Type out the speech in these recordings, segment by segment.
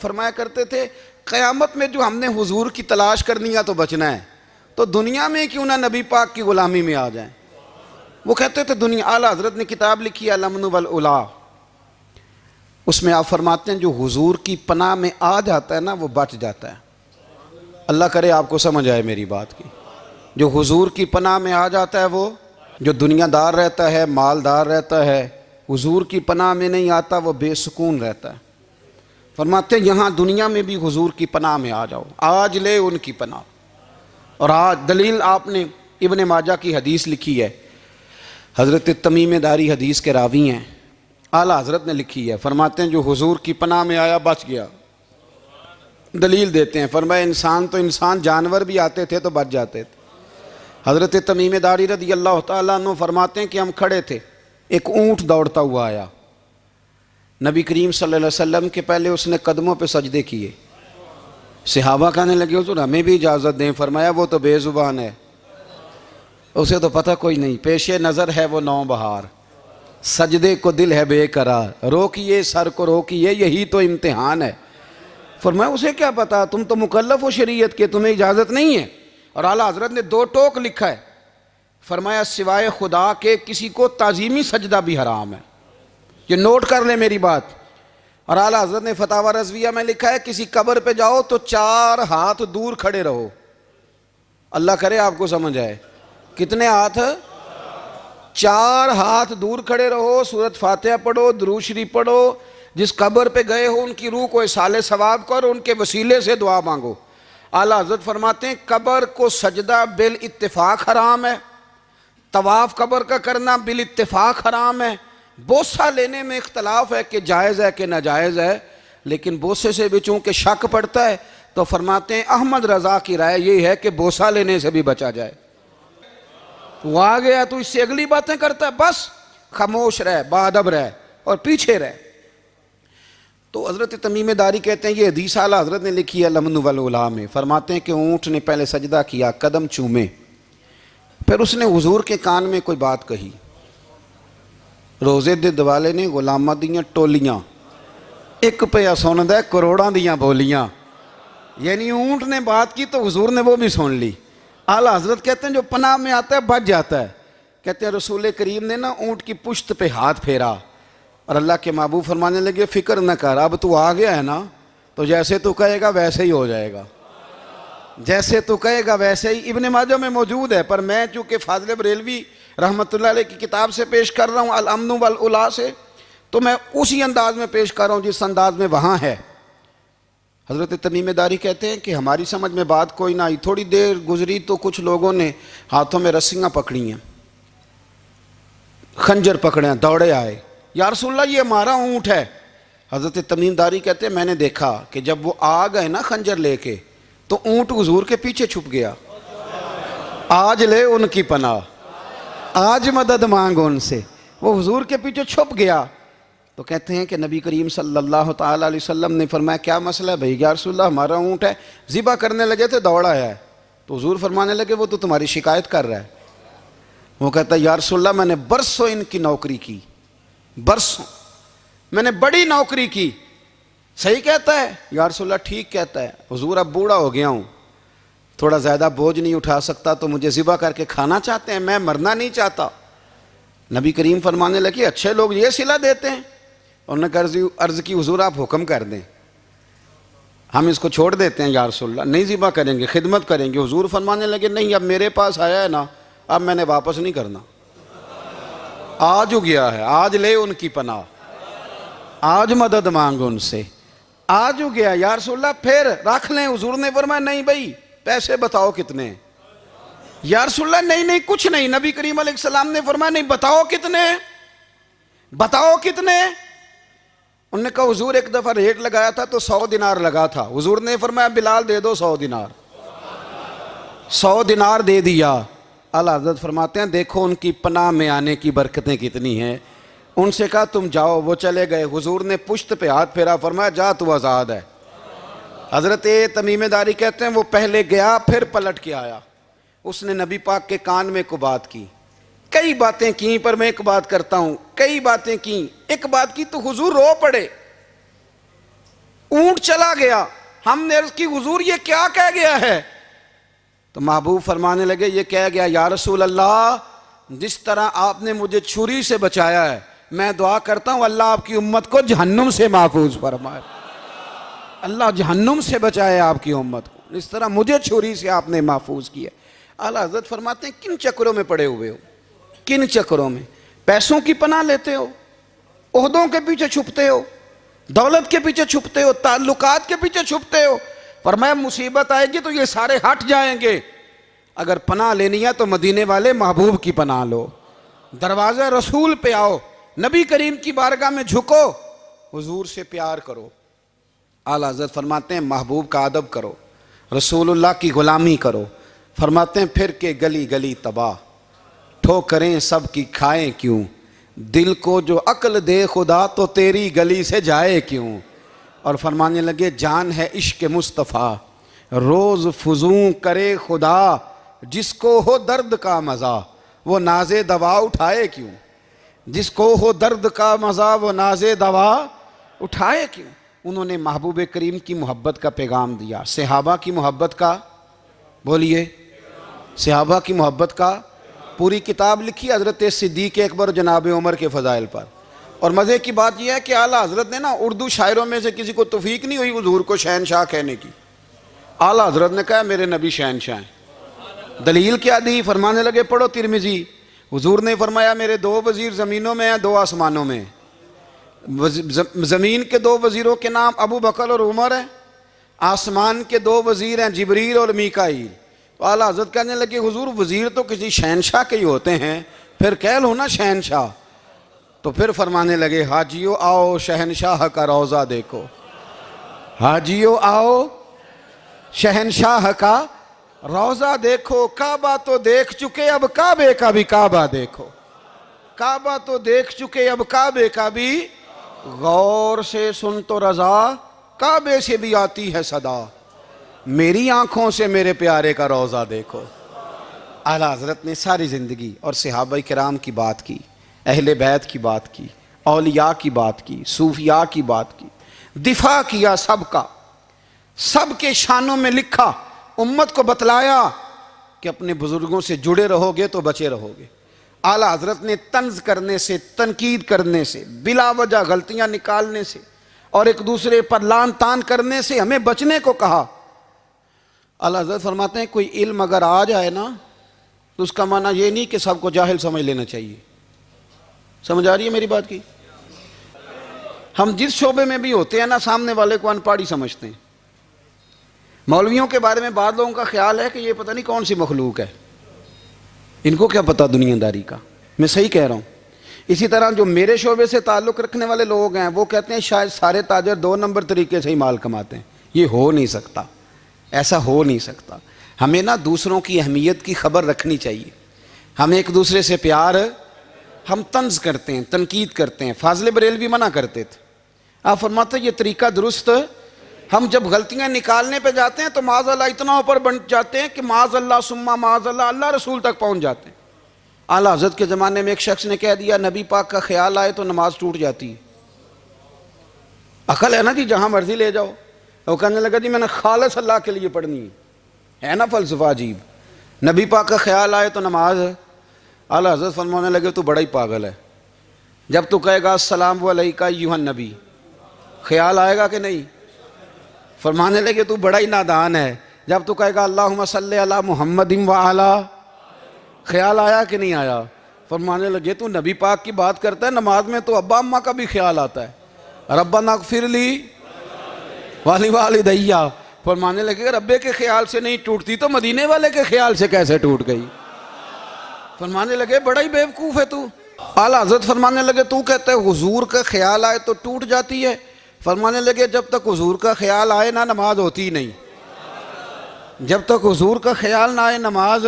فرمایا کرتے تھے قیامت میں جو ہم نے حضور کی تلاش کرنی ہے تو بچنا ہے، تو دنیا میں کیوں نہ نبی پاک کی غلامی میں آ جائیں۔ وہ کہتے تھے دنیا، اعلیٰ حضرت نے کتاب لکھی ہے الامن والعلا، اس میں آپ فرماتے ہیں جو حضور کی پناہ میں آ جاتا ہے نا وہ بچ جاتا ہے۔ اللہ کرے آپ کو سمجھ آئے میری بات کی۔ جو حضور کی پناہ میں آ جاتا ہے وہ، جو دنیا دار رہتا ہے، مالدار رہتا ہے، حضور کی پناہ میں نہیں آتا وہ بے سکون رہتا ہے۔ فرماتے ہیں یہاں دنیا میں بھی حضور کی پناہ میں آ جاؤ، آج لے ان کی پناہ۔ اور آج دلیل آپ نے ابن ماجہ کی حدیث لکھی ہے، حضرت تمیم داری حدیث کے راوی ہیں، اعلیٰ حضرت نے لکھی ہے، فرماتے ہیں جو حضور کی پناہ میں آیا بچ گیا۔ دلیل دیتے ہیں، فرمایا انسان جانور بھی آتے تھے تو بچ جاتے تھے۔ حضرت تمیم داری رضی اللہ تعالیٰ عنہ فرماتے ہیں کہ ہم کھڑے تھے، ایک اونٹ دوڑتا ہوا آیا، نبی کریم صلی اللہ علیہ وسلم کے پہلے اس نے قدموں پہ سجدے کیے، صحابہ کہنے لگے حضور ہمیں بھی اجازت دیں، فرمایا وہ تو بے زبان ہے، اسے تو پتہ کوئی نہیں، پیش نظر ہے وہ نو بہار، سجدے کو دل ہے بے قرار، روکیے سر کو روکیے یہی تو امتحان ہے۔ فرمایا اسے کیا پتا، تم تو مکلف ہو شریعت کے، تمہیں اجازت نہیں ہے۔ اور اعلیٰ حضرت نے 2 ٹوک لکھا ہے، فرمایا سوائے خدا کے کسی کو تعظیمی سجدہ بھی حرام ہے، یہ نوٹ کر لیں میری بات۔ اور اعلیٰ حضرت نے فتاوی رضویہ میں لکھا ہے کسی قبر پہ جاؤ تو 4 ہاتھ دور کھڑے رہو، اللہ کرے آپ کو سمجھ آئے، کتنے ہاتھ؟ 4 ہاتھ دور کھڑے رہو، سورۃ فاتحہ پڑھو، درود شریف پڑھو، جس قبر پہ گئے ہو ان کی روح کو اصال ثواب کرو، ان کے وسیلے سے دعا مانگو۔ اعلیٰ حضرت فرماتے ہیں قبر کو سجدہ بالاتفاق حرام ہے، طواف قبر کا کرنا بالاتفاق حرام ہے، بوسہ لینے میں اختلاف ہے کہ جائز ہے کہ ناجائز ہے، لیکن بوسے سے بھی چونکہ شک پڑتا ہے تو فرماتے ہیں احمد رضا کی رائے یہ ہے کہ بوسہ لینے سے بھی بچا جائے۔ وہ آ گیا تو اس سے اگلی باتیں کرتا ہے، بس خاموش رہ، باادب رہ اور پیچھے رہ۔ تو حضرت تمیم داری کہتے ہیں یہ حدیث اعلیٰ حضرت نے لکھی ہے الامن والعلا میں، فرماتے ہیں کہ اونٹ نے پہلے سجدہ کیا، قدم چومے، پھر اس نے حضور کے کان میں کوئی بات کہی، روزے دے دوالے نے غلامہ دیاں ٹولیاں، ایک پہ سن دے کروڑاں دیاں بولیاں، یعنی اونٹ نے بات کی تو حضور نے وہ بھی سن لی۔ اعلیٰ حضرت کہتے ہیں جو پناہ میں آتا ہے بچ جاتا ہے۔ کہتے ہیں رسول کریم نے نا اونٹ کی پشت پہ ہاتھ پھیرا اور اللہ کے محبوب فرمانے لگے فکر نہ کر، اب تو آ گیا ہے نا تو جیسے تو کہے گا ویسے ہی ہو جائے گا، جیسے تو کہے گا ویسے ہی۔ ابن ماجہ میں موجود ہے، پر میں چونکہ فاضل بریلوی رحمۃ اللہ علیہ کی کتاب سے پیش کر رہا ہوں الامن والعلا سے، تو میں اسی انداز میں پیش کر رہا ہوں جس انداز میں وہاں ہے۔ حضرت تمیم داری کہتے ہیں کہ ہماری سمجھ میں بات کوئی نہ آئی، تھوڑی دیر گزری تو کچھ لوگوں نے ہاتھوں میں رسیاں پکڑی ہیں، خنجر پکڑے ہیں، دوڑے آئے، یا رسول اللہ یہ ہمارا اونٹ ہے۔ حضرت تمیم داری کہتے ہیں میں نے دیکھا کہ جب وہ آ گئے نا خنجر لے کے تو اونٹ حضور کے پیچھے چھپ گیا، آج لے ان کی پناہ، آج مدد مانگ ان سے، وہ حضور کے پیچھے چھپ گیا۔ تو کہتے ہیں کہ نبی کریم صلی اللہ تعالیٰ علیہ وسلم نے فرمایا کیا مسئلہ ہے بھائی؟ یا رسول اللہ ہمارا اونٹ ہے، ذبح کرنے لگے تھے دوڑا ہے، تو حضور فرمانے لگے وہ تو تمہاری شکایت کر رہا ہے۔ وہ کہتا ہے یا رسول اللہ میں نے برسوں ان کی نوکری کی، برسوں میں نے بڑی نوکری کی، صحیح کہتا ہے؟ یا رسول اللہ ٹھیک کہتا ہے، حضور اب بوڑھا ہو گیا ہوں، تھوڑا زیادہ بوجھ نہیں اٹھا سکتا تو مجھے ذبح کر کے کھانا چاہتے ہیں، میں مرنا نہیں چاہتا۔ نبی کریم فرمانے لگے اچھے لوگ یہ صلہ دیتے ہیں، انہوں نے عرض کی حضور آپ حکم کر دیں، ہم اس کو چھوڑ دیتے ہیں یا رسول اللہ، نہیں ذبح کریں گے، خدمت کریں گے۔ حضور فرمانے لگے نہیں اب میرے پاس آیا ہے نا، اب میں نے واپس نہیں کرنا، آج ہو گیا ہے، آج لے ان کی پناہ، آج مدد مانگ ان سے، آج ہو گیا یا رسول اللہ پھر رکھ لیں۔ حضور نے فرمایا نہیں بھائی پیسے بتاؤ کتنے ہیں؟ یا رسول اللہ نہیں کچھ نہیں۔ نبی کریم علیہ السلام نے فرمایا نہیں بتاؤ کتنے، بتاؤ کتنے؟ انہوں نے کہا حضور ایک دفعہ ریٹ لگایا تھا تو 100 دینار لگا تھا، حضور نے فرمایا بلال دے دو 100 دینار، 100 دینار دے دیا۔ اعلیٰ حضرت فرماتے ہیں دیکھو ان کی پناہ میں آنے کی برکتیں کتنی ہیں۔ ان سے کہا تم جاؤ، وہ چلے گئے، حضور نے پشت پہ ہاتھ پھیرا، فرمایا جا تو آزاد ہے۔ حضرت تمیم داری کہتے ہیں وہ پہلے گیا پھر پلٹ کے آیا، اس نے نبی پاک کے کان میں کو بات کی، کئی باتیں کی، پر میں ایک بات کرتا ہوں، کئی باتیں کی، ایک بات کی تو حضور رو پڑے، اونٹ چلا گیا. ہم نے عرض کی حضور یہ کیا کہہ گیا ہے؟ تو محبوب فرمانے لگے یہ کہہ گیا یا رسول اللہ جس طرح آپ نے مجھے چھری سے بچایا ہے میں دعا کرتا ہوں اللہ آپ کی امت کو جہنم سے محفوظ فرمائے. اللہ جہنم سے بچائے آپ کی امت کو اس طرح مجھے چھری سے آپ نے محفوظ کیا. اعلیٰ حضرت فرماتے ہیں کن چکروں میں پڑے ہوئے ہو؟ کن چکروں میں؟ پیسوں کی پناہ لیتے ہو، عہدوں کے پیچھے چھپتے ہو، دولت کے پیچھے چھپتے ہو، تعلقات کے پیچھے چھپتے ہو. فرمایا مصیبت آئے گی تو یہ سارے ہٹ جائیں گے. اگر پناہ لینی ہے تو مدینے والے محبوب کی پناہ لو، دروازہ رسول پہ آؤ، نبی کریم کی بارگاہ میں جھکو، حضور سے پیار کرو. اعلیٰ حضرت فرماتے ہیں محبوب کا ادب کرو، رسول اللہ کی غلامی کرو. فرماتے ہیں پھر کہ گلی گلی تباہ ٹھوکریں سب کی کھائیں کیوں، دل کو جو عقل دے خدا تو تیری گلی سے جائے کیوں. اور فرمانے لگے جان ہے عشق مصطفیٰ روز فزوں کرے خدا، جس کو ہو درد کا مزہ وہ ناز دوا اٹھائے کیوں. جس کو ہو درد کا مزہ وہ ناز دوا اٹھائے کیوں. انہوں نے محبوب کریم کی محبت کا پیغام دیا، صحابہ کی محبت کا، بولیے صحابہ کی محبت کا. پوری کتاب لکھی حضرت صدیق اکبر جناب عمر کے فضائل پر. اور مزے کی بات یہ ہے کہ اعلیٰ حضرت نے نا اردو شاعروں میں سے کسی کو توفیق نہیں ہوئی حضور کو شہنشاہ کہنے کی. اعلیٰ حضرت نے کہا میرے نبی شہنشاہ ہیں. دلیل کیا دی؟ فرمانے لگے پڑھو ترمذی. حضور نے فرمایا میرے 2 وزیر زمینوں میں ہیں 2 آسمانوں میں. زمین کے 2 وزیروں کے نام ابو بکر اور عمر ہیں، آسمان کے 2 وزیر ہیں جبریل اور میکائیل. تو اعلیٰ حضرت کہنے لگے حضور وزیر تو کسی شہنشاہ کے ہی ہوتے ہیں، پھر کہہ لو نا شہنشاہ. تو پھر فرمانے لگے حاجیو آؤ شہنشاہ کا روضہ دیکھو، حاجیو آؤ شہنشاہ کا روضہ دیکھو. کعبہ تو دیکھ چکے اب کعبے کا بھی کعبہ دیکھو، کعبہ تو دیکھ چکے اب کعبے کا بھی. غور سے سن تو رضا کعبے سے بھی آتی ہے صدا، میری آنکھوں سے میرے پیارے کا روضہ دیکھو. اعلیٰ حضرت نے ساری زندگی اور صحابہ کرام کی بات کی، اہل بیت کی بات کی، اولیاء کی بات کی، صوفیاء کی بات کی، دفاع کیا سب کا، سب کے شانوں میں لکھا، امت کو بتلایا کہ اپنے بزرگوں سے جڑے رہو گے تو بچے رہو گے. اعلیٰ حضرت نے طنز کرنے سے، تنقید کرنے سے، بلا وجہ غلطیاں نکالنے سے اور ایک دوسرے پر لان تان کرنے سے ہمیں بچنے کو کہا. اعلیٰ حضرت فرماتے ہیں کوئی علم اگر آ جائے نا تو اس کا معنی یہ نہیں کہ سب کو جاہل سمجھ لینا چاہیے. سمجھ آ رہی ہے میری بات کی؟ ہم جس شعبے میں بھی ہوتے ہیں نا سامنے والے کو ان پڑھ ہی سمجھتے ہیں. مولویوں کے بارے میں بعض لوگوں کا خیال ہے کہ یہ پتہ نہیں کون سی مخلوق ہے، ان کو کیا پتہ دنیا داری کا. میں صحیح کہہ رہا ہوں. اسی طرح جو میرے شعبے سے تعلق رکھنے والے لوگ ہیں وہ کہتے ہیں شاید سارے تاجر 2 نمبر طریقے سے ہی مال کماتے ہیں. یہ ہو نہیں سکتا، ایسا ہو نہیں سکتا. ہمیں نا دوسروں کی اہمیت کی خبر رکھنی چاہیے. ہم ایک دوسرے سے پیار، ہم طنز کرتے ہیں، تنقید کرتے ہیں. فاضل بریلوی منع کرتے تھے. آپ فرماتے ہیں یہ طریقہ درست. ہم جب غلطیاں نکالنے پہ جاتے ہیں تو معاذ اللہ اتنا اوپر بن جاتے ہیں کہ معاذ اللہ ثم معاذ اللہ اللہ رسول تک پہنچ جاتے ہیں. اعلیٰ حضرت کے زمانے میں ایک شخص نے کہہ دیا نبی پاک کا خیال آئے تو نماز ٹوٹ جاتی ہے. عقل ہے نا جی، جہاں مرضی لے جاؤ. وہ کہنے لگا جی میں نے خالص اللہ کے لیے پڑھنی ہے نا فلسفہ عجیب. نبی پاک کا خیال آئے تو نماز. اعلیٰ حضرت فرمانے لگے تو بڑا ہی پاگل ہے. جب تو کہے گا السلام علیکہ ایھا النبی خیال آئے گا کہ نہیں؟ فرمانے لگے تو بڑا ہی نادان ہے. جب تو کہے گا اللہم صلی علی محمد وعلی خیال آیا کہ نہیں آیا؟ فرمانے لگے تو نبی پاک کی بات کرتا ہے، نماز میں تو ابا اماں کا بھی خیال آتا ہے. ربنا اغفر لی والدیّ. فرمانے لگے ربے کے خیال سے نہیں ٹوٹتی تو مدینے والے کے خیال سے کیسے ٹوٹ گئی؟ فرمانے لگے بڑا ہی بیوقوف ہے تو. اعلیٰ حضرت فرمانے لگے تو کہتا ہے حضور کا خیال آئے تو ٹوٹ جاتی ہے. فرمانے لگے جب تک حضور کا خیال آئے نہ نماز ہوتی نہیں. جب تک حضور کا خیال نہ آئے نماز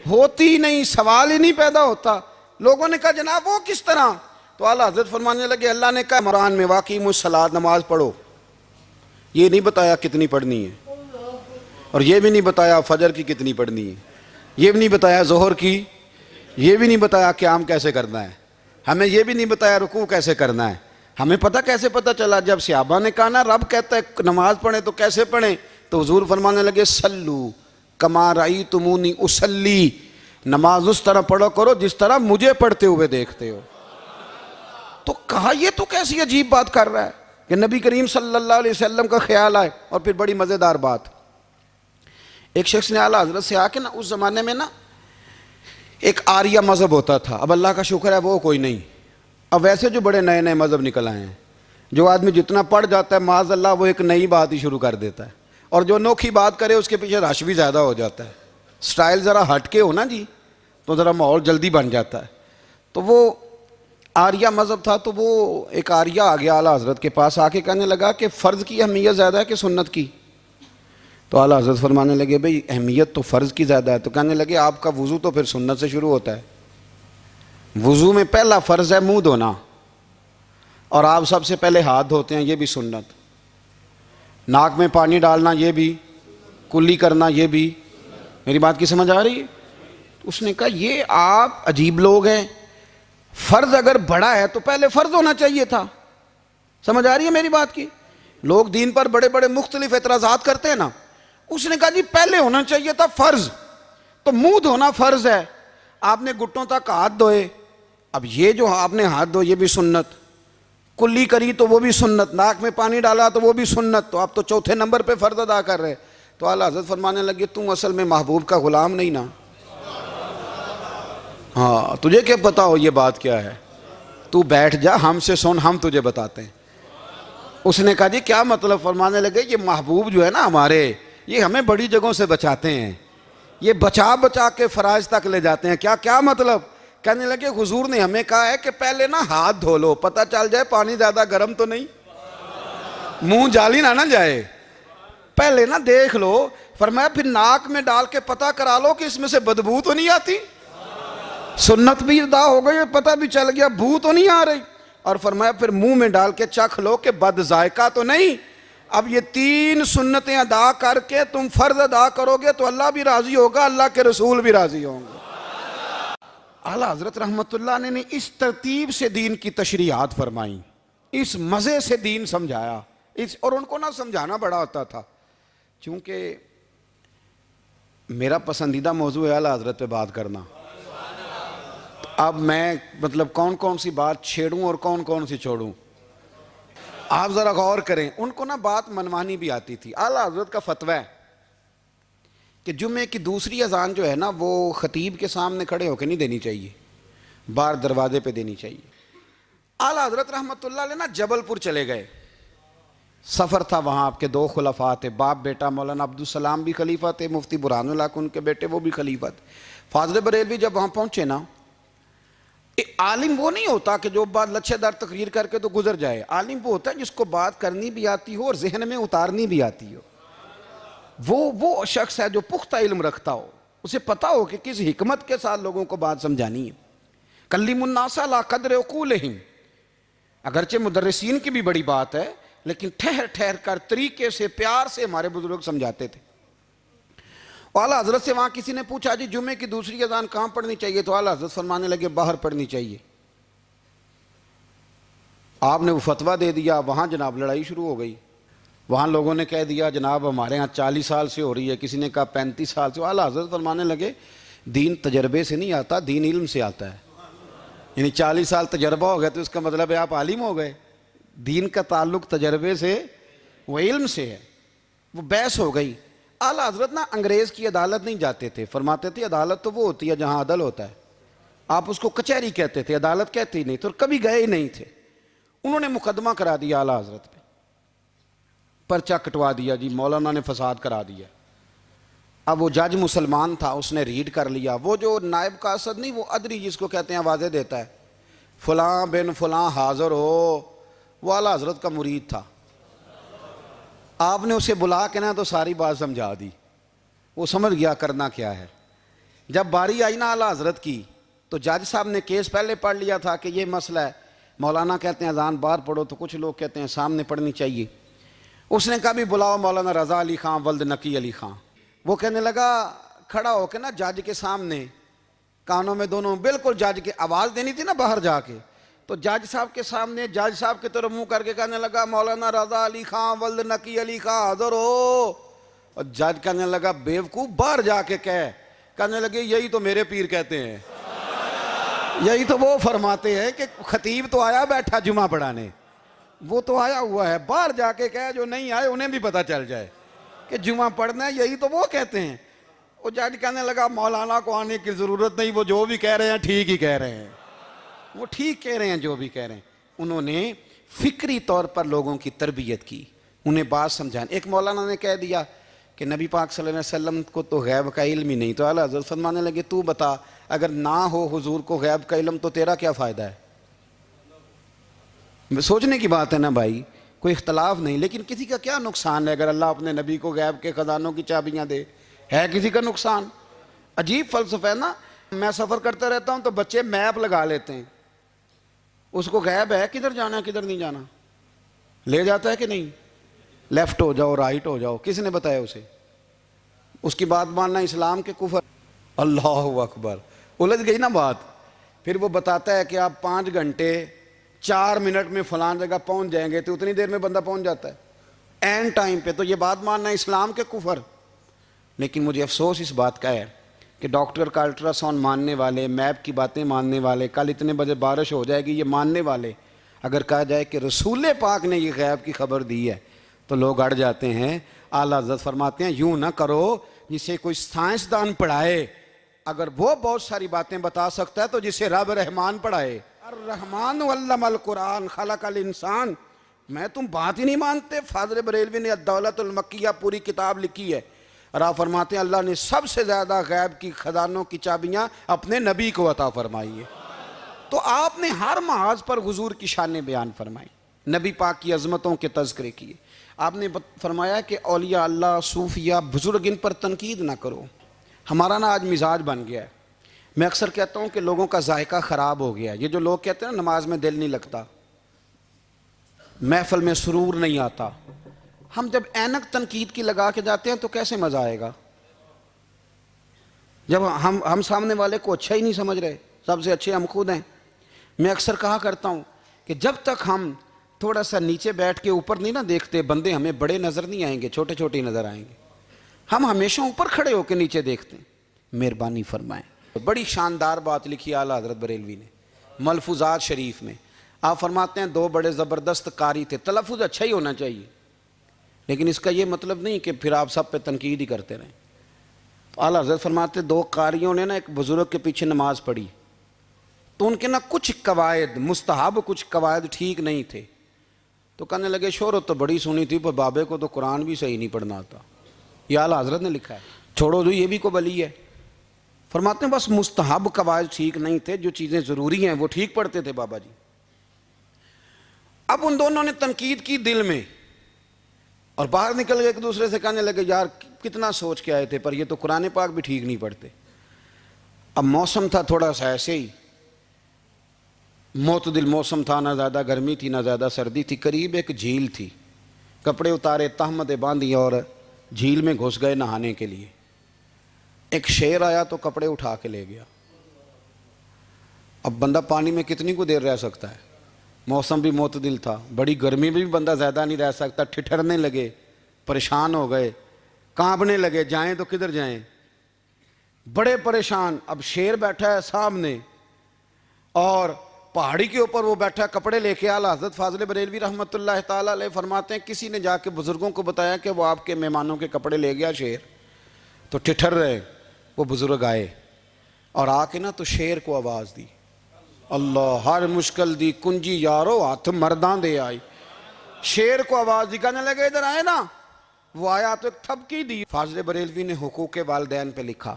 ہوتی نہیں، سوال ہی نہیں پیدا ہوتا. لوگوں نے کہا جناب وہ کس طرح؟ تو اعلیٰ حضرت فرمانے لگے اللہ نے کہا قرآن میں واقعی الصلاۃ نماز پڑھو. یہ نہیں بتایا کتنی پڑھنی ہے، اور یہ بھی نہیں بتایا فجر کی کتنی پڑھنی ہے، یہ بھی نہیں بتایا ظہر کی، یہ بھی نہیں بتایا قیام کیسے کرنا ہے، ہمیں یہ بھی نہیں بتایا رکوع کیسے کرنا ہے. ہمیں پتہ کیسے پتہ چلا؟ جب صحابہ نے کہا نا رب کہتا ہے نماز پڑھیں تو کیسے پڑھیں، تو حضور فرمانے لگے سلو کما رأیتمونی اصلی، نماز اس طرح پڑھو کرو جس طرح مجھے پڑھتے ہوئے دیکھتے ہو۔ تو کہا یہ تو کیسی عجیب بات کر رہا ہے کہ نبی کریم صلی اللہ علیہ وسلم کا خیال آئے۔ اور پھر بڑی مزیدار بات، ایک شخص نے اعلیٰ حضرت سے آ کے نا، اس زمانے میں نا ایک آریہ مذہب ہوتا تھا، اب اللہ کا شکر ہے وہ کوئی نہیں، اب ویسے جو بڑے نئے نئے مذہب نکل آئے ہیں، جو آدمی جتنا پڑھ جاتا ہے معاذ اللہ وہ ایک نئی بات ہی شروع کر دیتا ہے، اور جو انوکھی بات کرے اس کے پیچھے رش بھی زیادہ ہو جاتا ہے، سٹائل ذرا ہٹ کے ہو نا جی تو ذرا ماحول جلدی بن جاتا ہے۔ تو وہ آریہ مذہب تھا، تو وہ ایک آریہ آ گیا اعلیٰ حضرت کے پاس، آ کے کہنے لگا کہ فرض کی اہمیت زیادہ ہے کہ سنت کی؟ تو اعلیٰ حضرت فرمانے لگے بھئی اہمیت تو فرض کی زیادہ ہے۔ تو کہنے لگے آپ کا وضو تو پھر سنت سے شروع ہوتا ہے، وضو میں پہلا فرض ہے منہ دھونا، اور آپ سب سے پہلے ہاتھ دھوتے ہیں، یہ بھی سنت، ناک میں پانی ڈالنا یہ بھی، کلی کرنا یہ بھی۔ میری بات کی سمجھ آ رہی ہے؟ اس نے کہا یہ آپ عجیب لوگ ہیں، فرض اگر بڑا ہے تو پہلے فرض ہونا چاہیے تھا۔ سمجھ آ رہی ہے میری بات کی؟ لوگ دین پر بڑے بڑے مختلف اعتراضات کرتے ہیں نا، اس نے کہا جی پہلے ہونا چاہیے تھا فرض، تو منہ دھونا فرض ہے، آپ نے گھٹنوں تک ہاتھ دھوئے، اب یہ جو آپ نے ہاتھ دھو یہ بھی سنت، کلی کری تو وہ بھی سنت، ناک میں پانی ڈالا تو وہ بھی سنت، تو آپ تو چوتھے نمبر پہ فرض ادا کر رہے۔ تو اعلیٰ حضرت فرمانے لگے تم اصل میں محبوب کا غلام نہیں نا، ہاں تجھے کیا پتا ہو یہ بات کیا ہے، تو بیٹھ جا ہم سے سن، ہم تجھے بتاتے ہیں۔ اس نے کہا جی کیا مطلب؟ فرمانے لگے یہ محبوب جو ہے نا ہمارے، یہ ہمیں بڑی جگہوں سے بچاتے ہیں، یہ بچا بچا کے فرائض تک لے جاتے ہیں۔ کیا مطلب؟ کہنے لگے حضور نے ہمیں کہا ہے کہ پہلے نا ہاتھ دھو لو، پتہ چل جائے پانی زیادہ گرم تو نہیں، منہ جالی نہ جائے، پہلے نا دیکھ لو۔ فرمایا پھر ناک میں ڈال کے پتہ کرا لو کہ اس میں سے بدبو تو نہیں آتی، سنت بھی ادا ہو گئی، پتہ بھی چل گیا بو تو نہیں آ رہی۔ اور فرمایا پھر منہ میں ڈال کے چکھ لو کہ بد ذائقہ تو نہیں۔ اب یہ 3 سنتیں ادا کر کے تم فرض ادا کرو گے تو اللہ بھی راضی ہوگا، اللہ کے رسول بھی راضی ہوں گے۔ اعلیٰ حضرت رحمت اللہ علیہ نے اس ترتیب سے دین کی تشریحات فرمائیں، اس مزے سے دین سمجھایا، اور ان کو نہ سمجھانا بڑا ہوتا تھا، چونکہ میرا پسندیدہ موضوع ہے اعلیٰ حضرت پہ بات کرنا۔ اب میں مطلب کون سی بات چھیڑوں اور کون سی چھوڑوں، آپ ذرا غور کریں۔ ان کو نا بات منوانی بھی آتی تھی۔ اعلیٰ حضرت کا فتویٰ ہے کہ جمعے کی دوسری اذان جو ہے نا وہ خطیب کے سامنے کھڑے ہو کے نہیں دینی چاہیے، باہر دروازے پہ دینی چاہیے۔ اعلیٰ حضرت رحمت اللہ علیہ نا جبل پور چلے گئے، سفر تھا، وہاں آپ کے 2 خلفاء تھے، باپ بیٹا، مولانا عبدالسلام بھی خلیفہ تھے، مفتی برہان اللہ ان کے بیٹے وہ بھی خلیفہ تھے۔ فاضل بریلوی جب وہاں پہنچے نا، عالم وہ نہیں ہوتا کہ جو بات لچھے دار تقریر کر کے تو گزر جائے، عالم وہ ہوتا ہے جس کو بات کرنی بھی آتی ہو اور ذہن میں اتارنی بھی آتی ہو، وہ شخص ہے جو پختہ علم رکھتا ہو، اسے پتا ہو کہ کس حکمت کے ساتھ لوگوں کو بات سمجھانی ہے۔ کلم الناس علی قدر عقولہم، اگرچہ مدرسین کی بھی بڑی بات ہے لیکن ٹھہر ٹھہر کر طریقے سے پیار سے ہمارے بزرگ سمجھاتے تھے۔ اعلیٰ حضرت سے وہاں کسی نے پوچھا جی جمعے کی دوسری اذان کہاں پڑھنی چاہیے؟ تو اعلیٰ حضرت فرمانے لگے باہر پڑھنی چاہیے۔ آپ نے وہ فتویٰ دے دیا، وہاں جناب لڑائی شروع ہو گئی، وہاں لوگوں نے کہہ دیا جناب ہمارے ہاں 40 سال سے ہو رہی ہے، کسی نے کہا 35 سال سے۔ اعلیٰ حضرت فرمانے لگے دین تجربے سے نہیں آتا، دین علم سے آتا ہے، یعنی 40 سال تجربہ ہو گیا تو اس کا مطلب ہے آپ عالم ہو گئے، دین کا تعلق تجربے سے وہ علم سے ہے۔ وہ بحث ہو گئی۔ اعلیٰ حضرت نا انگریز کی عدالت نہیں جاتے تھے، فرماتے تھے عدالت تو وہ ہوتی ہے جہاں عدل ہوتا ہے، آپ اس کو کچہری کہتے تھے، عدالت کہتے ہی نہیں تھے، اور کبھی گئے ہی نہیں تھے۔ انہوں نے مقدمہ کرا دیا اعلیٰ حضرت پہ، پرچہ کٹوا دیا جی مولانا نے فساد کرا دیا۔ اب وہ جج مسلمان تھا، اس نے ریڈ کر لیا، وہ جو نائب قاصد نہیں، وہ ادری جس کو کہتے ہیں آوازیں دیتا ہے، فلاں بن فلاں حاضر ہو، وہ اعلیٰ حضرت کا مرید تھا۔ آپ نے اسے بلا کے نا تو ساری بات سمجھا دی، وہ سمجھ گیا کرنا کیا ہے۔ جب باری آئی نا اعلیٰ حضرت کی تو جج صاحب نے کیس پہلے پڑھ لیا تھا کہ یہ مسئلہ ہے، مولانا کہتے ہیں اذان باہر پڑھو تو کچھ لوگ کہتے ہیں سامنے پڑھنی چاہیے۔ اس نے کہا بھی بلاؤ مولانا رضا علی خان ولد نقی علی خان۔ وہ کہنے لگا کھڑا ہو کے نا جج کے سامنے، کانوں میں دونوں بالکل جج کے آواز دینی تھی نا باہر جا کے، تو جج صاحب کے سامنے جج صاحب کی طرف منہ کر کے کہنے لگا مولانا رضا علی خان ولد نقی علی خان حاضر ہو. اور جج کہنے لگا بیوقوف باہر جا کے کہنے لگے یہی تو میرے پیر کہتے ہیں, یہی تو وہ فرماتے ہیں کہ خطیب تو آیا بیٹھا جمعہ پڑھانے, وہ تو آیا ہوا ہے, باہر جا کے کہے جو نہیں آئے انہیں بھی پتہ چل جائے کہ جمعہ پڑھنا ہے, یہی تو وہ کہتے ہیں. وہ جج کہنے لگا مولانا کو آنے کی ضرورت نہیں, وہ جو بھی کہہ رہے ہیں ٹھیک ہی کہہ رہے ہیں, وہ ٹھیک کہہ رہے ہیں جو بھی کہہ رہے ہیں. انہوں نے فکری طور پر لوگوں کی تربیت کی, انہیں بات سمجھائیں. ایک مولانا نے کہہ دیا کہ نبی پاک صلی اللہ علیہ وسلم کو تو غیب کا علم ہی نہیں, تو اعلیٰ حضرت فرمانے لگے تو بتا اگر نہ ہو حضور کو غیب کا علم تو تیرا کیا فائدہ ہے. سوچنے کی بات ہے نا بھائی, کوئی اختلاف نہیں, لیکن کسی کا کیا نقصان ہے اگر اللہ اپنے نبی کو غیب کے خزانوں کی چابیاں دے, ہے کسی کا نقصان؟ عجیب فلسفہ ہے نا. میں سفر کرتا رہتا ہوں تو بچے میپ لگا لیتے ہیں, اس کو غیب ہے کدھر جانا ہے کدھر نہیں جانا, لے جاتا ہے کہ نہیں, لیفٹ ہو جاؤ رائٹ ہو جاؤ, کس نے بتایا اسے؟ اس کی بات ماننا اسلام کے کفر. اللہ اکبر, الجھ گئی نا بات. پھر وہ بتاتا ہے کہ آپ 5 گھنٹے 4 منٹ میں فلان جگہ پہنچ جائیں گے, تو اتنی دیر میں بندہ پہنچ جاتا ہے این ٹائم پہ. تو یہ بات ماننا اسلام کے کفر. لیکن مجھے افسوس اس بات کا ہے کہ ڈاکٹر کا الٹرا ساؤنڈ ماننے والے, میپ کی باتیں ماننے والے, کل اتنے بجے بارش ہو جائے گی یہ ماننے والے, اگر کہا جائے کہ رسول پاک نے یہ غیب کی خبر دی ہے تو لوگ اڑ جاتے ہیں. اعلیٰ حضرت فرماتے ہیں یوں نہ کرو جسے کوئی سائنسدان پڑھائے, اگر وہ بہت ساری باتیں بتا سکتا ہے تو جسے رب رحمان پڑھائے. الرحمن علم القرآن خلق الانسان. میں تم بات ہی نہیں مانتے. فاضل بریلوی نے الدولت المکیہ پوری کتاب لکھی ہے, اور آپ فرماتے ہیں اللہ نے سب سے زیادہ غیب کی خزانوں کی چابیاں اپنے نبی کو عطا فرمائی ہے. تو آپ نے ہر محاذ پر حضور کی شانیں بیان فرمائی, نبی پاک کی عظمتوں کے تذکرے کیے. آپ نے فرمایا کہ اولیاء اللہ صوفیہ بزرگ ان پر تنقید نہ کرو. ہمارا نا آج مزاج بن گیا ہے, میں اکثر کہتا ہوں کہ لوگوں کا ذائقہ خراب ہو گیا ہے. یہ جو لوگ کہتے ہیں نا نماز میں دل نہیں لگتا, محفل میں سرور نہیں آتا, ہم جب اینک تنقید کی لگا کے جاتے ہیں تو کیسے مزہ آئے گا جب ہم سامنے والے کو اچھا ہی نہیں سمجھ رہے. سب سے اچھے ہم خود ہیں. میں اکثر کہا کرتا ہوں کہ جب تک ہم تھوڑا سا نیچے بیٹھ کے اوپر نہیں نہ دیکھتے, بندے ہمیں بڑے نظر نہیں آئیں گے, چھوٹے چھوٹے نظر آئیں گے. ہم ہمیشہ اوپر کھڑے ہو کے نیچے دیکھتے ہیں. مہربانی فرمائیں. بڑی شاندار بات لکھی اعلیٰ حضرت بریلوی نے ملفوظات شریف میں. آپ فرماتے ہیں 2 بڑے زبردست قاری تھے. تلفظ اچھا ہی ہونا چاہیے, لیکن اس کا یہ مطلب نہیں کہ پھر آپ سب پہ تنقید ہی کرتے رہیں. اعلیٰ حضرت فرماتے 2 قاریوں نے نا ایک بزرگ کے پیچھے نماز پڑھی, تو ان کے نا کچھ قواعد مستحب, کچھ قواعد ٹھیک نہیں تھے. تو کہنے لگے شہرت تو بڑی سنی تھی پر بابے کو تو قرآن بھی صحیح نہیں پڑھنا آتا. یہ اعلیٰ حضرت نے لکھا ہے, چھوڑو جو یہ بھی کو بلی ہے. فرماتے ہیں بس مستحب قواعد ٹھیک نہیں تھے, جو چیزیں ضروری ہیں وہ ٹھیک پڑھتے تھے بابا جی. اب ان دونوں نے تنقید کی دل میں, اور باہر نکل گئے ایک دوسرے سے کہنے لگے یار کتنا سوچ کے آئے تھے پر یہ تو قرآن پاک بھی ٹھیک نہیں پڑھتے. اب موسم تھا تھوڑا سا ایسے ہی, معتدل موسم تھا, نہ زیادہ گرمی تھی نہ زیادہ سردی تھی. قریب ایک جھیل تھی, کپڑے اتارے, تہمتیں باندھی اور جھیل میں گھس گئے نہانے کے لیے. ایک شیر آیا تو کپڑے اٹھا کے لے گیا. اب بندہ پانی میں کتنی کو دیر رہ سکتا ہے, موسم بھی معتدل تھا, بڑی گرمی میں بھی بندہ زیادہ نہیں رہ سکتا. ٹھٹھرنے لگے, پریشان ہو گئے, کانپنے لگے, جائیں تو کدھر جائیں, بڑے پریشان. اب شیر بیٹھا ہے سامنے اور پہاڑی کے اوپر وہ بیٹھا, کپڑے لے کے. اعلیٰ حضرت فاضل بریلوی رحمۃ اللہ تعالیٰ علیہ فرماتے ہیں کسی نے جا کے بزرگوں کو بتایا کہ وہ آپ کے مہمانوں کے کپڑے لے گیا شیر. تو ٹھٹھر رہے. وہ بزرگ آئے اور آ کے نا تو شیر کو آواز دی, اللہ ہر مشکل دی کنجی یارو ہاتھ مرداں دے آئی. شیر کو آواز دی, کہنے لگے ادھر آئے نا. وہ آیا تو ایک تھپکی دی. فاضل بریلوی نے حقوق والدین پہ لکھا,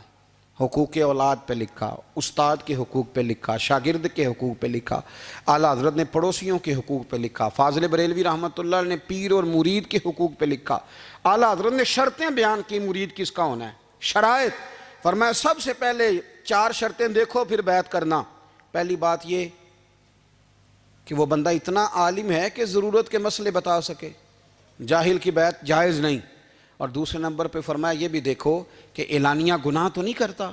حقوق اولاد پہ لکھا, استاد کے حقوق پہ لکھا, شاگرد کے حقوق پہ لکھا. اعلیٰ حضرت نے پڑوسیوں کے حقوق پہ لکھا. فاضل بریلوی رحمۃ اللہ نے پیر اور مرید کے حقوق پہ لکھا. اعلیٰ حضرت نے شرطیں بیان کی مرید کس کا ہونا ہے, شرائط. فرمایا سب سے پہلے 4 شرطیں دیکھو پھر بیعت کرنا. پہلی بات یہ کہ وہ بندہ اتنا عالم ہے کہ ضرورت کے مسئلے بتا سکے, جاہل کی بیعت جائز نہیں. اور دوسرے نمبر پہ فرمایا یہ بھی دیکھو کہ اعلانیہ گناہ تو نہیں کرتا,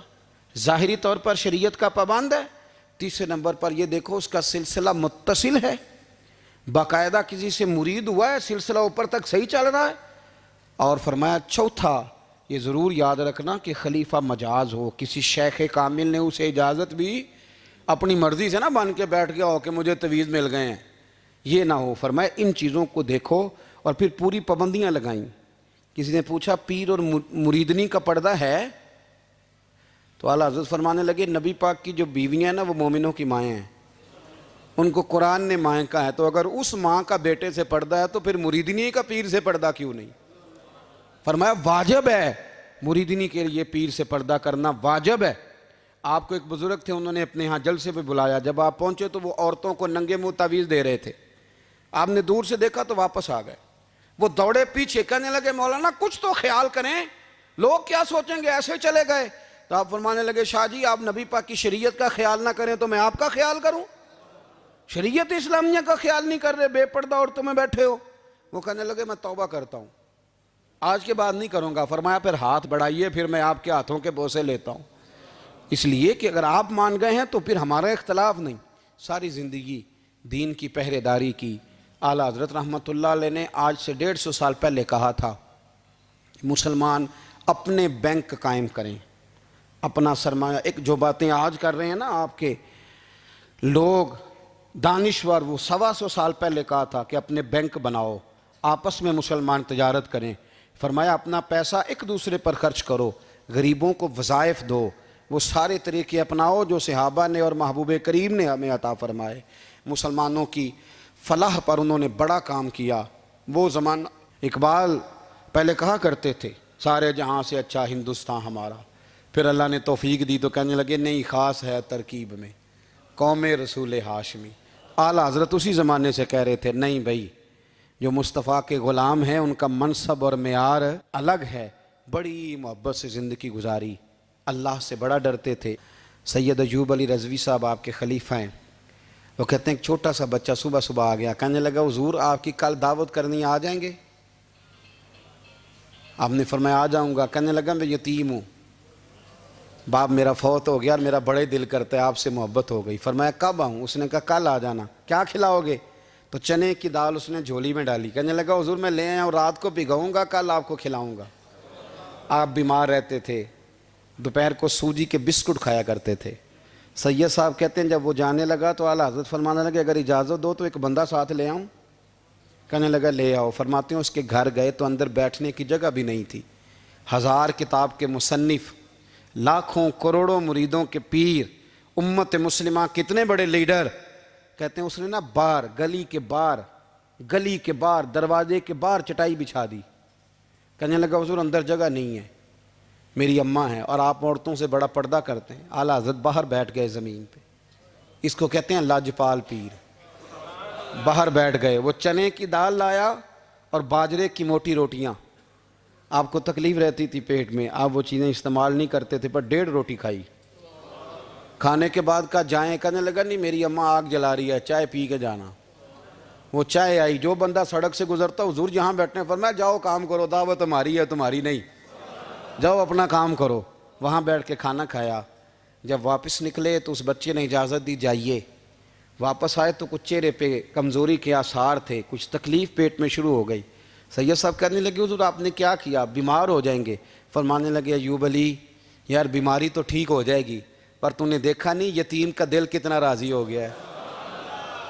ظاہری طور پر شریعت کا پابند ہے, تیسرے نمبر پر یہ دیکھو اس کا سلسلہ متصل ہے، باقاعدہ کسی سے مرید ہوا ہے، سلسلہ اوپر تک صحیح چل رہا ہے۔ اور فرمایا چوتھا یہ ضرور یاد رکھنا کہ خلیفہ مجاز ہو، کسی شیخ کامل نے اسے اجازت بھی اپنی مرضی سے نہ بن کے بیٹھ گیا ہو کہ مجھے تویز مل گئے ہیں، یہ نہ ہو۔ فرمایا ان چیزوں کو دیکھو اور پھر پوری پابندیاں لگائیں۔ کسی نے پوچھا پیر اور مریدنی کا پردہ ہے؟ تو اعلیٰ حضرت فرمانے لگے نبی پاک کی جو بیویاں ہیں نا وہ مومنوں کی مائیں ہیں، ان کو قرآن نے مائیں کہا ہے، تو اگر اس ماں کا بیٹے سے پردہ ہے تو پھر مریدنی کا پیر سے پردہ کیوں نہیں؟ فرمایا واجب ہے مریدنی کے لیے پیر سے پردہ کرنا، واجب ہے۔ آپ کو ایک بزرگ تھے، انہوں نے اپنے ہاں جلسے پہ بلایا، جب آپ پہنچے تو وہ عورتوں کو ننگے منہ تعویذ دے رہے تھے، آپ نے دور سے دیکھا تو واپس آ گئے، وہ دوڑے پیچھے کہنے لگے مولانا کچھ تو خیال کریں، لوگ کیا سوچیں گے، ایسے چلے گئے۔ تو آپ فرمانے لگے شاہ جی آپ نبی پاک کی شریعت کا خیال نہ کریں تو میں آپ کا خیال کروں؟ شریعت اسلامیہ کا خیال نہیں کر رہے، بے پردہ عورتوں میں بیٹھے ہو۔ وہ کہنے لگے میں توبہ کرتا ہوں، آج کے بعد نہیں کروں گا۔ فرمایا پھر ہاتھ بڑھائیے، پھر میں آپ کے ہاتھوں کے بوسے لیتا ہوں، اس لیے کہ اگر آپ مان گئے ہیں تو پھر ہمارا اختلاف نہیں۔ ساری زندگی دین کی پہرے داری کی۔ اعلیٰ حضرت رحمۃ اللہ علیہ نے آج سے 150 سال پہلے کہا تھا مسلمان اپنے بینک قائم کریں، اپنا سرمایہ۔ ایک جو باتیں آج کر رہے ہیں نا آپ کے لوگ دانشور، وہ 125 سال پہلے کہا تھا کہ اپنے بینک بناؤ، آپس میں مسلمان تجارت کریں۔ فرمایا اپنا پیسہ ایک دوسرے پر خرچ کرو، غریبوں کو وظائف دو، وہ سارے طریقے اپناؤ جو صحابہ نے اور محبوب کریم نے ہمیں عطا فرمائے۔ مسلمانوں کی فلاح پر انہوں نے بڑا کام کیا۔ وہ زمانہ اقبال پہلے کہا کرتے تھے سارے جہاں سے اچھا ہندوستان ہمارا، پھر اللہ نے توفیق دی تو کہنے لگے نہیں خاص ہے ترکیب میں قوم رسول ہاشمی۔ اعلیٰ حضرت اسی زمانے سے کہہ رہے تھے نہیں بھائی جو مصطفیٰ کے غلام ہیں ان کا منصب اور معیار الگ ہے، بڑی محبت سے زندگی گزاری، اللہ سے بڑا ڈرتے تھے۔ سید ایوب علی رضوی صاحب آپ کے خلیفہ ہیں، وہ کہتے ہیں ایک چھوٹا سا بچہ صبح صبح آ گیا، کہنے لگا حضور آپ کی کل دعوت کرنی آ جائیں گے؟ آپ نے فرمایا آ جاؤں گا۔ کہنے لگا میں یتیم ہوں، باپ میرا فوت ہو گیا اور میرا بڑے دل کرتا ہے آپ سے محبت ہو گئی۔ فرمایا کب آؤں؟ اس نے کہا کل آ جانا۔ کیا کھلاؤ گے؟ تو چنے کی دال اس نے جھولی میں ڈالی، کہنے لگا حضور میں لے آیا ہوں، رات کو بھگاؤں گا، کل آپ کو کھلاؤں گا۔ آپ بیمار رہتے تھے، دوپہر کو سوجی کے بسکٹ کھایا کرتے تھے۔ سید صاحب کہتے ہیں جب وہ جانے لگا تو اعلیٰ حضرت فرمانے لگے اگر اجازت دو تو ایک بندہ ساتھ لے آؤں؟ کہنے لگا لے آؤ۔ فرماتے ہیں اس کے گھر گئے تو اندر بیٹھنے کی جگہ بھی نہیں تھی، 1000 کتاب کے مصنف، لاکھوں کروڑوں مریدوں کے پیر، امت مسلمہ کتنے بڑے لیڈر، کہتے ہیں اس نے نا باہر گلی کے باہر دروازے کے باہر چٹائی بچھا دی۔ کہنے لگا حضور اندر جگہ نہیں ہے، میری اماں ہیں اور آپ عورتوں سے بڑا پردہ کرتے ہیں۔ اعلیٰ حضرت باہر بیٹھ گئے زمین پہ، اس کو کہتے ہیں لاجپال پیر۔ باہر بیٹھ گئے، وہ چنے کی دال لایا اور باجرے کی موٹی روٹیاں، آپ کو تکلیف رہتی تھی پیٹ میں، آپ وہ چیزیں استعمال نہیں کرتے تھے، پر 1.5 روٹی کھائی۔ کھانے کے بعد کہا جائیں، کہنے لگا نہیں میری اماں آگ جلا رہی ہے، چائے پی کے جانا۔ وہ چائے آئی، جو بندہ سڑک سے گزرتا حضور جہاں بیٹھنے، فرمایا جاؤ کام کرو، دعوت ہماری ہے تمہاری نہیں، جاؤ اپنا کام کرو۔ وہاں بیٹھ کے کھانا کھایا۔ جب واپس نکلے تو اس بچے نے اجازت دی جائیے۔ واپس آئے تو کچھ چہرے پہ کمزوری کے آثار تھے، کچھ تکلیف پیٹ میں شروع ہو گئی۔ سید صاحب کہنے لگے حضور آپ نے کیا کیا، بیمار ہو جائیں گے؟ فرمانے لگے ایوب علی یار بیماری تو ٹھیک ہو جائے گی، پر تو نے دیکھا نہیں یتیم کا دل کتنا راضی ہو گیا ہے،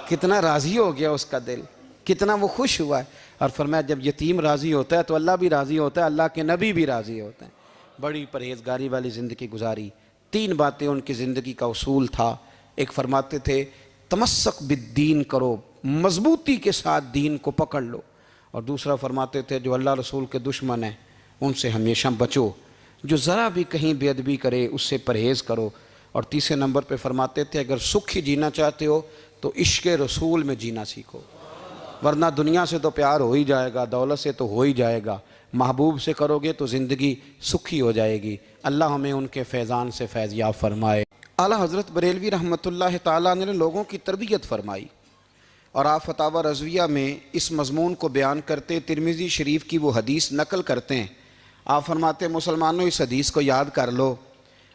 کتنا راضی ہو گیا اس کا دل، کتنا وہ خوش ہوا ہے۔ اور فرمایا جب یتیم راضی ہوتا ہے تو اللہ بھی راضی ہوتا ہے، اللہ کے نبی بھی راضی ہوتے ہیں۔ بڑی پرہیزگاری والی زندگی گزاری۔ 3 باتیں ان کی زندگی کا اصول تھا۔ ایک فرماتے تھے تمسک بالدین کرو، مضبوطی کے ساتھ دین کو پکڑ لو، اور دوسرا فرماتے تھے جو اللہ رسول کے دشمن ہیں ان سے ہمیشہ بچو، جو ذرا بھی کہیں بے ادبی کرے اس سے پرہیز کرو، اور تیسرے نمبر پہ فرماتے تھے اگر سکھی جینا چاہتے ہو تو عشق رسول میں جینا سیکھو، ورنہ دنیا سے تو پیار ہو ہی جائے گا، دولت سے تو ہو ہی جائے گا، محبوب سے کرو گے تو زندگی سکھی ہو جائے گی۔ اللہ ہمیں ان کے فیضان سے فیض یاب فرمائے۔ اعلیٰ حضرت بریلوی رحمۃ اللہ تعالیٰ نے لوگوں کی تربیت فرمائی، اور آپ فتاوی رضویہ میں اس مضمون کو بیان کرتے ترمذی شریف کی وہ حدیث نقل کرتے ہیں۔ آپ فرماتے ہیں مسلمانوں اس حدیث کو یاد کر لو،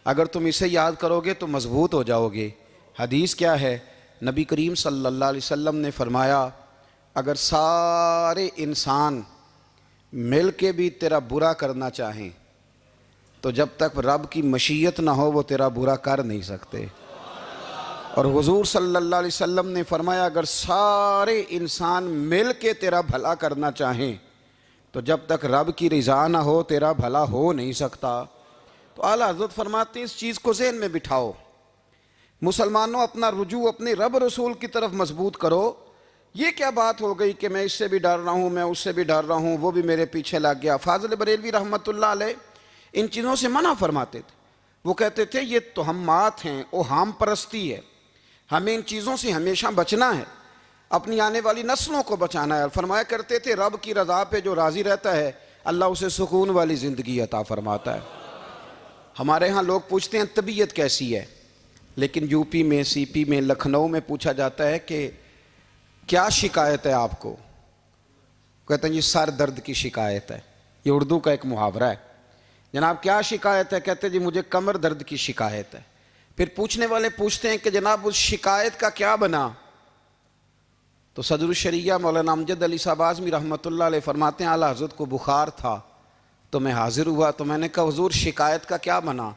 اگر تم اسے یاد کرو گے تو مضبوط ہو جاؤ گے، حدیث کیا ہے؟ نبی کریم صلی اللہ علیہ وسلم نے فرمایا اگر سارے انسان مل کے بھی تیرا برا کرنا چاہیں تو جب تک رب کی مشیت نہ ہو وہ تیرا برا کر نہیں سکتے۔ اور حضور صلی اللہ علیہ وسلم نے فرمایا اگر سارے انسان مل کے تیرا بھلا کرنا چاہیں تو جب تک رب کی رضا نہ ہو تیرا بھلا ہو نہیں سکتا۔ تو اعلیٰ حضرت فرماتے ہیں اس چیز کو ذہن میں بٹھاؤ، مسلمانوں اپنا رجوع اپنے رب رسول کی طرف مضبوط کرو۔ یہ کیا بات ہو گئی کہ میں اس سے بھی ڈر رہا ہوں، میں اس سے بھی ڈر رہا ہوں، وہ بھی میرے پیچھے لگ گیا۔ فاضل بریلوی رحمۃ اللہ علیہ ان چیزوں سے منع فرماتے تھے۔ وہ کہتے تھے یہ توہمات ہیں، اوہام پرستی ہے، ہمیں ان چیزوں سے ہمیشہ بچنا ہے، اپنی آنے والی نسلوں کو بچانا ہے۔ اور فرمایا کرتے تھے رب کی رضا پہ جو راضی رہتا ہے اللہ اسے سکون والی زندگی عطا فرماتا ہے۔ ہمارے ہاں لوگ پوچھتے ہیں طبیعت کیسی ہے، لیکن یو پی میں، سی پی میں، لکھنؤ میں پوچھا جاتا ہے کہ کیا شکایت ہے آپ کو؟ کہتے ہیں یہ سر درد کی شکایت ہے۔ یہ اردو کا ایک محاورہ ہے۔ جناب کیا شکایت ہے؟ کہتے ہیں جی مجھے کمر درد کی شکایت ہے۔ پھر پوچھنے والے پوچھتے ہیں کہ جناب اس شکایت کا کیا بنا؟ تو صدر الشریعہ مولانا امجد علی صاحب اعظمی رحمۃ اللہ علیہ فرماتے ہیں اعلیٰ حضرت کو بخار تھا تو میں حاضر ہوا تو میں نے کہا حضور شکایت کا کیا بنا؟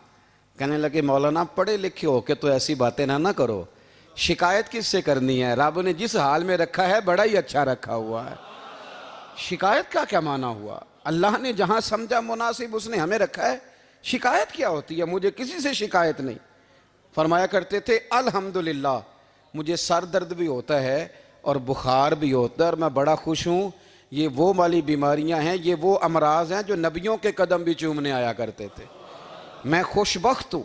کہنے لگے مولانا پڑھے لکھے ہو کے تو ایسی باتیں نہ کرو، شکایت کس سے کرنی ہے؟ رب نے جس حال میں رکھا ہے بڑا ہی اچھا رکھا ہوا ہے، شکایت کا کیا معنی ہوا؟ اللہ نے جہاں سمجھا مناسب اس نے ہمیں رکھا ہے، شکایت کیا ہوتی ہے؟ مجھے کسی سے شکایت نہیں۔ فرمایا کرتے تھے الحمدللہ مجھے سر درد بھی ہوتا ہے اور بخار بھی ہوتا ہے اور میں بڑا خوش ہوں، یہ وہ والی بیماریاں ہیں، یہ وہ امراض ہیں جو نبیوں کے قدم بھی چومنے آیا کرتے تھے۔ میں خوش بخت ہوں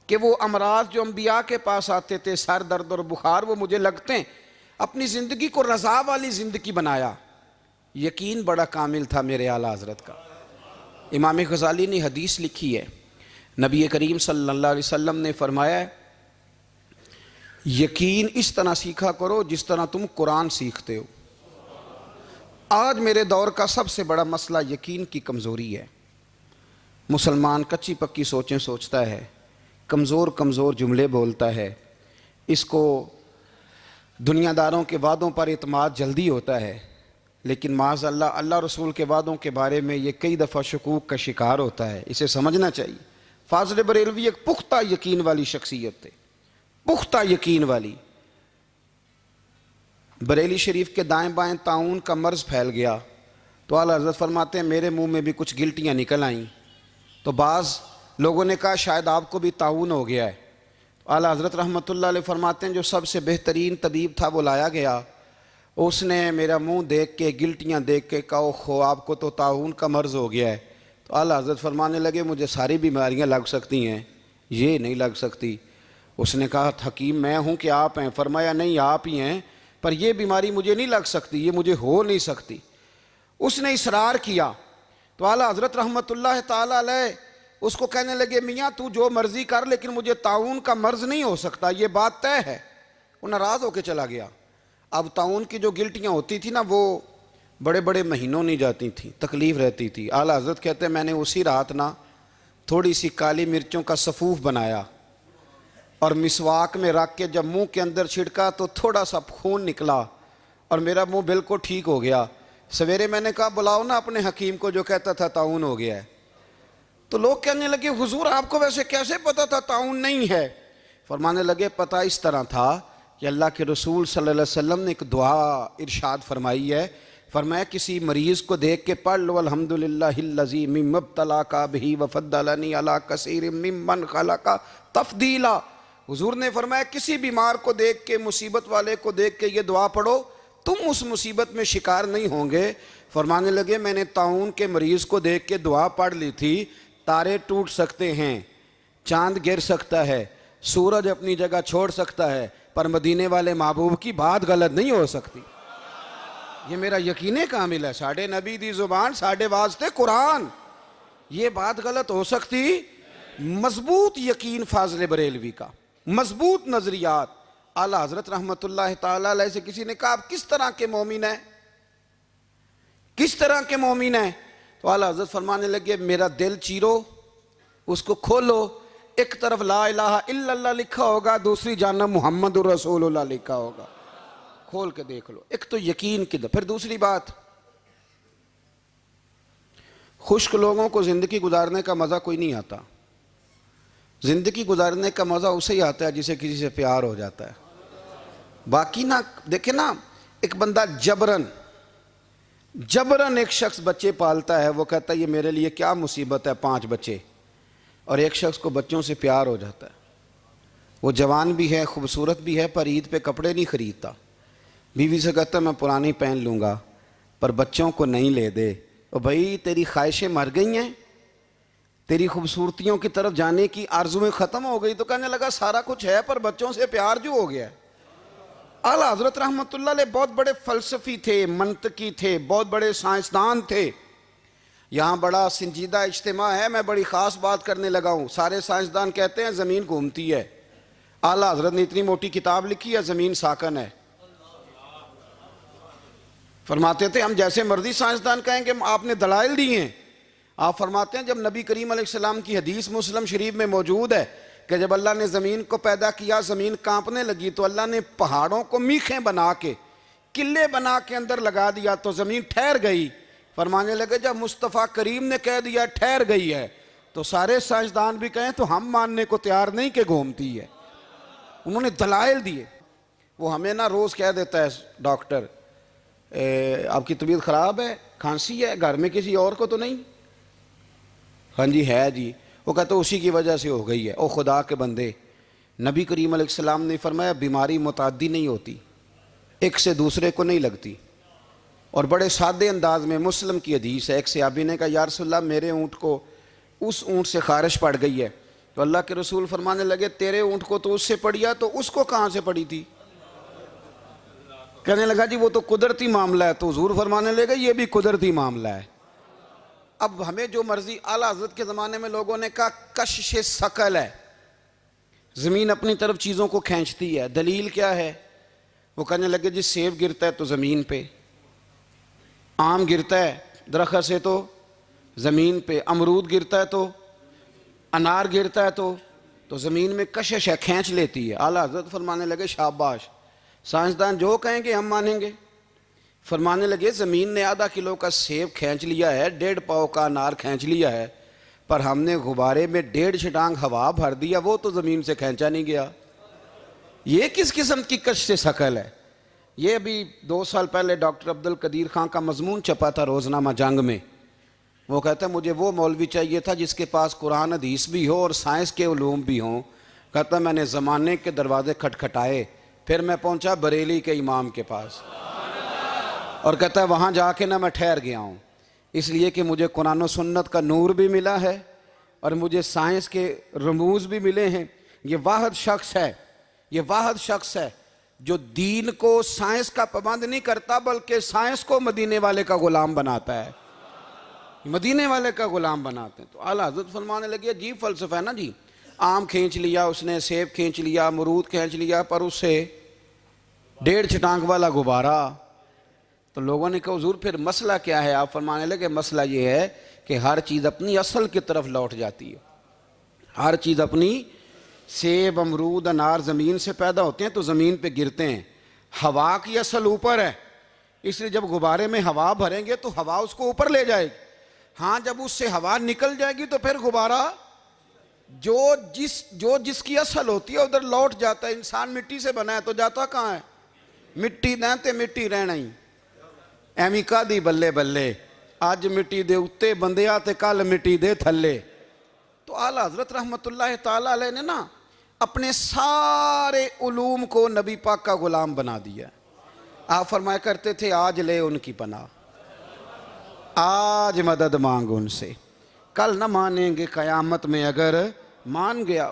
کہ وہ امراض جو انبیاء کے پاس آتے تھے، سر درد اور بخار، وہ مجھے لگتے ہیں۔ اپنی زندگی کو رضا والی زندگی بنایا، یقین بڑا کامل تھا میرے اعلیٰ حضرت کا۔ امام غزالی نے حدیث لکھی ہے، نبی کریم صلی اللہ علیہ وسلم نے فرمایا ہے یقین اس طرح سیکھا کرو جس طرح تم قرآن سیکھتے ہو۔ آج میرے دور کا سب سے بڑا مسئلہ یقین کی کمزوری ہے۔ مسلمان کچی پکی سوچیں سوچتا ہے، کمزور کمزور جملے بولتا ہے، اس کو دنیا داروں کے وعدوں پر اعتماد جلدی ہوتا ہے، لیکن معاذ اللہ اللہ رسول کے وعدوں کے بارے میں یہ کئی دفعہ شکوک کا شکار ہوتا ہے۔ اسے سمجھنا چاہیے۔ فاضل بریلوی ایک پختہ یقین والی شخصیت تھے، پختہ یقین والی۔ بریلی شریف کے دائیں بائیں طاعون کا مرض پھیل گیا تو اعلیٰ حضرت فرماتے ہیں میرے منہ میں بھی کچھ گلٹیاں نکل آئیں، تو بعض لوگوں نے کہا شاید آپ کو بھی طاعون ہو گیا ہے۔ اعلیٰ حضرت رحمۃ اللہ علیہ فرماتے ہیں جو سب سے بہترین طبیب تھا وہ لایا گیا، اس نے میرا منہ دیکھ کے گلٹیاں دیکھ کے کہا اوہ آپ کو تو طاعون کا مرض ہو گیا ہے۔ تو اعلیٰ حضرت فرمانے لگے مجھے ساری بیماریاں لگ سکتی ہیں، یہ نہیں لگ سکتی۔ اس نے کہا حکیم میں ہوں کہ آپ ہیں؟ فرمایا نہیں آپ ہی ہیں، پر یہ بیماری مجھے نہیں لگ سکتی، یہ مجھے ہو نہیں سکتی۔ اس نے اصرار کیا تو اعلیٰ حضرت رحمۃ اللہ تعالیٰ علیہ اس کو کہنے لگے میاں تو جو مرضی کر لیکن مجھے طاعون کا مرض نہیں ہو سکتا، یہ بات طے ہے۔ وہ ناراض ہو کے چلا گیا۔ اب طاعون کی جو گلٹیاں ہوتی تھی نا وہ بڑے بڑے مہینوں نہیں جاتی تھیں، تکلیف رہتی تھی۔ اعلیٰ حضرت کہتے ہیں میں نے اسی رات نا تھوڑی سی کالی مرچوں کا سفوف بنایا اور مسواک میں رکھ کے جب منہ کے اندر چھڑکا تو تھوڑا سا خون نکلا اور میرا منہ بالکل ٹھیک ہو گیا۔ سویرے میں نے کہا بلاؤ نا اپنے حکیم کو جو کہتا تھا طاعون ہو گیا ہے۔ تو لوگ کہنے لگے حضور آپ کو ویسے کیسے پتا تھا طاعون نہیں ہے؟ فرمانے لگے پتہ اس طرح تھا کہ اللہ کے رسول صلی اللہ علیہ وسلم نے ایک دعا ارشاد فرمائی ہے، فرمایا کسی مریض کو دیکھ کے پڑھ لو الحمدللہ الذی مما ابتلاک بہ وفضلنی علی کثیر ممن خلق تفضیلا۔ حضور نے فرمایا کسی بیمار کو دیکھ کے، مصیبت والے کو دیکھ کے یہ دعا پڑھو، تم اس مصیبت میں شکار نہیں ہوں گے۔ فرمانے لگے میں نے طاعون کے مریض کو دیکھ کے دعا پڑھ لی تھی، تارے ٹوٹ سکتے ہیں، چاند گر سکتا ہے، سورج اپنی جگہ چھوڑ سکتا ہے، پر مدینے والے محبوب کی بات غلط نہیں ہو سکتی۔ یہ میرا یقین کامل ہے، ساڈے نبی دی زبان ساڈے واسطے قرآن، یہ بات غلط ہو سکتی؟ مضبوط یقین فاضل بریلوی کا، مضبوط نظریات۔ اعلیٰ حضرت رحمۃ اللہ تعالیٰ علیہ سے کسی نے کہا آپ کس طرح کے مومن ہیں، کس طرح کے مومن ہیں؟ تو اعلیٰ حضرت فرمانے لگے میرا دل چیرو، اس کو کھولو، ایک طرف لا الہ الا اللہ لکھا ہوگا، دوسری جانب محمد الرسول اللہ لکھا ہوگا. کھول کے دیکھ لو. ایک تو یقین کی پھر دوسری بات، خشک لوگوں کو زندگی گزارنے کا مزہ کوئی نہیں آتا. زندگی گزارنے کا مزہ اسے ہی آتا ہے جسے کسی سے پیار ہو جاتا ہے. باقی نہ دیکھیں نا، ایک بندہ جبرن ایک شخص بچے پالتا ہے، وہ کہتا ہے یہ میرے لیے کیا مصیبت ہے 5 بچے، اور ایک شخص کو بچوں سے پیار ہو جاتا ہے. وہ جوان بھی ہے، خوبصورت بھی ہے، پر عید پہ کپڑے نہیں خریدتا. بیوی سے کہتا ہے میں پرانی پہن لوں گا پر بچوں کو نہیں لے دے. اور بھائی تیری خواہشیں مر گئی ہیں، تیری خوبصورتیوں کی طرف جانے کی آرزویں ختم ہو گئی. تو کہنے لگا سارا کچھ ہے پر بچوں سے پیار جو ہو گیا ہے. اعلیٰ حضرت رحمۃ اللہ علیہ بہت بڑے فلسفی تھے، منطقی تھے، بہت بڑے سائنسدان تھے. یہاں بڑا سنجیدہ اجتماع ہے، میں بڑی خاص بات کرنے لگا ہوں. سارے سائنسدان کہتے ہیں زمین گھومتی ہے. اعلیٰ حضرت نے اتنی موٹی کتاب لکھی ہے زمین ساکن ہے. فرماتے تھے ہم جیسے مرضی سائنسدان کہیں کہ آپ نے دلائل دی ہیں. آپ فرماتے ہیں جب نبی کریم علیہ السلام کی حدیث مسلم شریف میں موجود ہے کہ جب اللہ نے زمین کو پیدا کیا زمین کانپنے لگی تو اللہ نے پہاڑوں کو میخیں بنا کے قلعے بنا کے اندر لگا دیا تو زمین ٹھہر گئی. فرمانے لگے جب مصطفیٰ کریم نے کہہ دیا ٹھہر گئی ہے تو سارے سائنسدان بھی کہیں تو ہم ماننے کو تیار نہیں کہ گھومتی ہے. انہوں نے دلائل دیے. وہ ہمیں نہ روز کہہ دیتا ہے ڈاکٹر آپ کی طبیعت خراب ہے، کھانسی ہے، گھر میں کسی اور کو تو نہیں؟ ہاں جی ہے جی. وہ کہتا اسی کی وجہ سے ہو گئی ہے. او خدا کے بندے، نبی کریم علیہ السلام نے فرمایا بیماری متعدی نہیں ہوتی، ایک سے دوسرے کو نہیں لگتی. اور بڑے سادے انداز میں مسلم کی حدیث ہے. ایک صحابی نے کہا یا رسول اللہ میرے اونٹ کو اس اونٹ سے خارش پڑ گئی ہے. تو اللہ کے رسول فرمانے لگے تیرے اونٹ کو تو اس سے پڑی ہے تو اس کو کہاں سے پڑی تھی؟ کہنے لگا جی وہ تو قدرتی معاملہ ہے. تو حضور فرمانے لگے یہ بھی قدرتی معاملہ ہے. اب ہمیں جو مرضی، اعلیٰ حضرت کے زمانے میں لوگوں نے کہا کشش ثقل ہے، زمین اپنی طرف چیزوں کو کھینچتی ہے. دلیل کیا ہے؟ وہ کہنے لگے جی سیب گرتا ہے تو زمین پہ، آم گرتا ہے درخت سے تو زمین پہ، امرود گرتا ہے تو انار گرتا ہے تو زمین میں کشش ہے، کھینچ لیتی ہے. اعلیٰ حضرت فرمانے لگے شاباش، سائنسدان جو کہیں گے ہم مانیں گے. فرمانے لگے زمین نے آدھا کلو کا سیب کھینچ لیا ہے، 1.5 پاؤ کا انار کھینچ لیا ہے، پر ہم نے غبارے میں 1.5 چھٹانگ ہوا بھر دیا، وہ تو زمین سے کھینچا نہیں گیا. یہ کس قسم کی کش سے ثقل ہے؟ یہ ابھی 2 سال پہلے ڈاکٹر عبد القدیر خان کا مضمون چھپا تھا روزنامہ جنگ میں. وہ کہتا ہے مجھے وہ مولوی چاہیے تھا جس کے پاس قرآن حدیث بھی ہو اور سائنس کے علوم بھی ہوں. کہتا میں نے زمانے کے دروازے کھٹکھٹائے، پھر میں پہنچا بریلی کے امام کے پاس، اور کہتا ہے وہاں جا کے میں ٹھہر گیا ہوں، اس لیے کہ مجھے قرآن و سنت کا نور بھی ملا ہے اور مجھے سائنس کے رموز بھی ملے ہیں. یہ واحد شخص ہے جو دین کو سائنس کا پابند نہیں کرتا بلکہ سائنس کو مدینے والے کا غلام بناتا ہے، مدینے والے کا غلام بناتے ہیں. تو اعلیٰ حضرت فرمانے لگے عجیب فلسفہ ہے نا جی، آم کھینچ لیا اس نے، سیب کھینچ لیا، امرود کھینچ لیا، پر اس سے 1.5 چھٹانگ والا غبارہ. تو لوگوں نے کہا حضور پھر مسئلہ کیا ہے؟ آپ فرمانے لگے مسئلہ یہ ہے کہ ہر چیز اپنی اصل کی طرف لوٹ جاتی ہے. ہر چیز اپنی، سیب امرود انار زمین سے پیدا ہوتے ہیں تو زمین پہ گرتے ہیں. ہوا کی اصل اوپر ہے، اس لیے جب غبارے میں ہوا بھریں گے تو ہوا اس کو اوپر لے جائے گی. ہاں جب اس سے ہوا نکل جائے گی تو پھر غبارہ جو جس کی اصل ہوتی ہے ادھر لوٹ جاتا ہے. انسان مٹی سے بنا ہے تو جاتا کہاں ہے؟ مٹی دیں مٹی رہنا ہی. ایمی کا دی بلے بلے آج مٹی دے اتے بندیا تے کل مٹی دے تھلے. تو اعلیٰ حضرت رحمۃ اللہ تعالیٰ علیہ نے نا اپنے سارے علوم کو نبی پاک کا غلام بنا دیا. آپ فرمایا کرتے تھے آج لے ان کی پناہ، آج مدد مانگ ان سے، کل نہ مانیں گے قیامت میں اگر مان گیا.